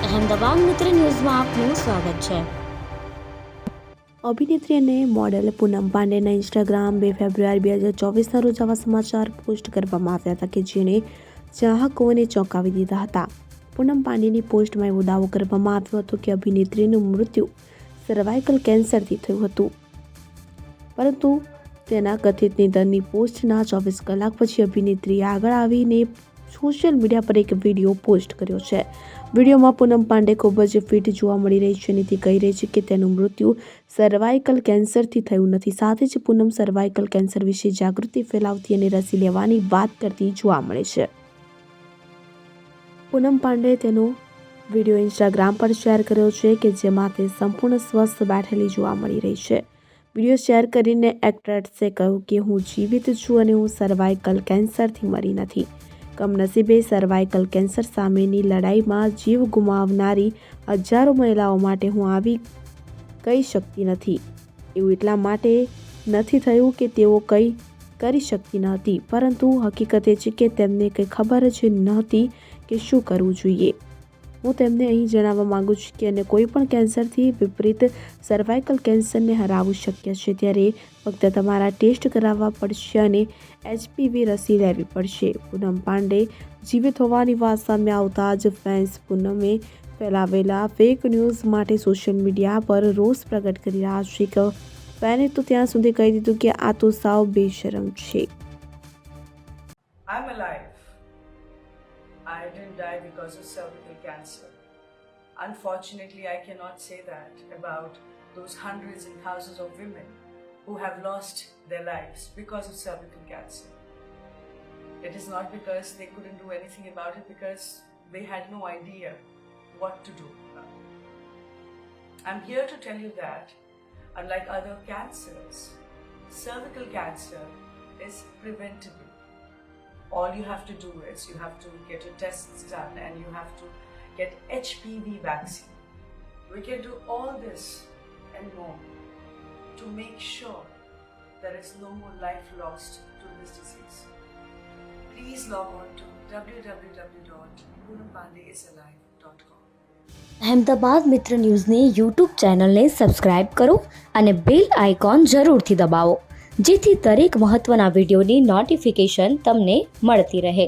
અહેમદાબાદ મિત્ર ન્યૂઝમાં આપનું સ્વાગત છે। અભિનેત્રી અને મોડેલ પૂનમ પાંડેના ઇન્સ્ટાગ્રામ 2 ફેબ્રુઆરી 2024ના રોજ આવા સમાચાર પોસ્ટ કરવામાં આવ્યા હતા કે જેણે ચાહકોને ચોંકાવી દીધા હતા। પૂનમ પાંડેની પોસ્ટમાં એવો દાવો કરવામાં આવ્યો હતો કે અભિનેત્રીનું મૃત્યુ સર્વાઇકલ કેન્સરથી થયું હતું, પરંતુ તેના કથિત નિધનની પોસ્ટના 24 કલાક પછી અભિનેત્રીએ આગળ આવીને સોશિયલ મીડિયા પર એક વિડીયો પોસ્ટ કર્યો છે। વિડીયોમાં પૂનમ પાંડે ખૂબ જ ફિટ જોવા મળી રહી છે અને તે કહી રહી છે કે તેનું મૃત્યુ સર્વાઇકલ કેન્સરથી થયું નથી। સાથે જ પૂનમ સર્વાઇકલ કેન્સર વિશે જાગૃતિ ફેલાવતી અને રસી લેવાની વાત કરતી જોવા મળે છે। પૂનમ પાંડે તેનો વિડીયો ઇન્સ્ટાગ્રામ પર શેર કર્યો છે કે જેમાં તે સંપૂર્ણ સ્વસ્થ બેઠેલી જોવા મળી રહી છે। વિડીયો શેર કરીને એક્ટ્રેસે કહ્યું કે હું જીવિત છું અને હું સર્વાઇકલ કેન્સરથી મરી નથી। કમનસીબે સર્વાઇકલ કેન્સર સામેની લડાઈમાં જીવ ગુમાવનારી હજારો મહિલાઓ માટે હું આવી કહી શકતી નથી। એવું એટલા માટે નથી થયું કે તેઓ કંઈ કરી શકતી ન હતી, પરંતુ હકીકત એ છે કે તેમને કંઈ ખબર જ નહોતી કે શું કરવું જોઈએ। હું તેમને અહીં જણાવવા માંગુ છું કે અને કોઈ પણ કેન્સરથી વિપરીત સર્વાઇકલ કેન્સરને હરાવવું શક્ય છે, ત્યારે ફક્ત તમારા ટેસ્ટ કરાવવા પડશે અને HPV રસી લેવી પડશે। પૂનમ પાંડે જીવિત હોવાની વાત સામે આવતા જ ફેન્સ પૂનમે ફેલાવેલા ફેક ન્યૂઝ માટે સોશિયલ મીડિયા પર રોષ પ્રગટ કરી રહ્યા છે કે ફેને તો ત્યાં સુધી કહી દીધું કે આ તો સાવ બેશરમ છે। I'm alive. I didn't die because of cervical cancer. Unfortunately, I cannot say that about those hundreds and thousands of women who have lost their lives because of cervical cancer. It is not because they couldn't do anything about it, because they had no idea what to do. I'm here to tell you that, unlike other cancers, cervical cancer is preventable. All you have to do is you have to get your tests done and you have to get HPV vaccine. We can do all this and more to make sure there is no more life lost to this disease. Please log on to www.poonampandeisalive.com. Ahmedabad મિત્ર ન્યૂઝની YouTube ચેનલને subscribe કરો અને bell icon જરૂરથી દબાવો, જેથી દરેક મહત્ત્વના વિડીયોની નોટિફિકેશન તમને મળતી રહે।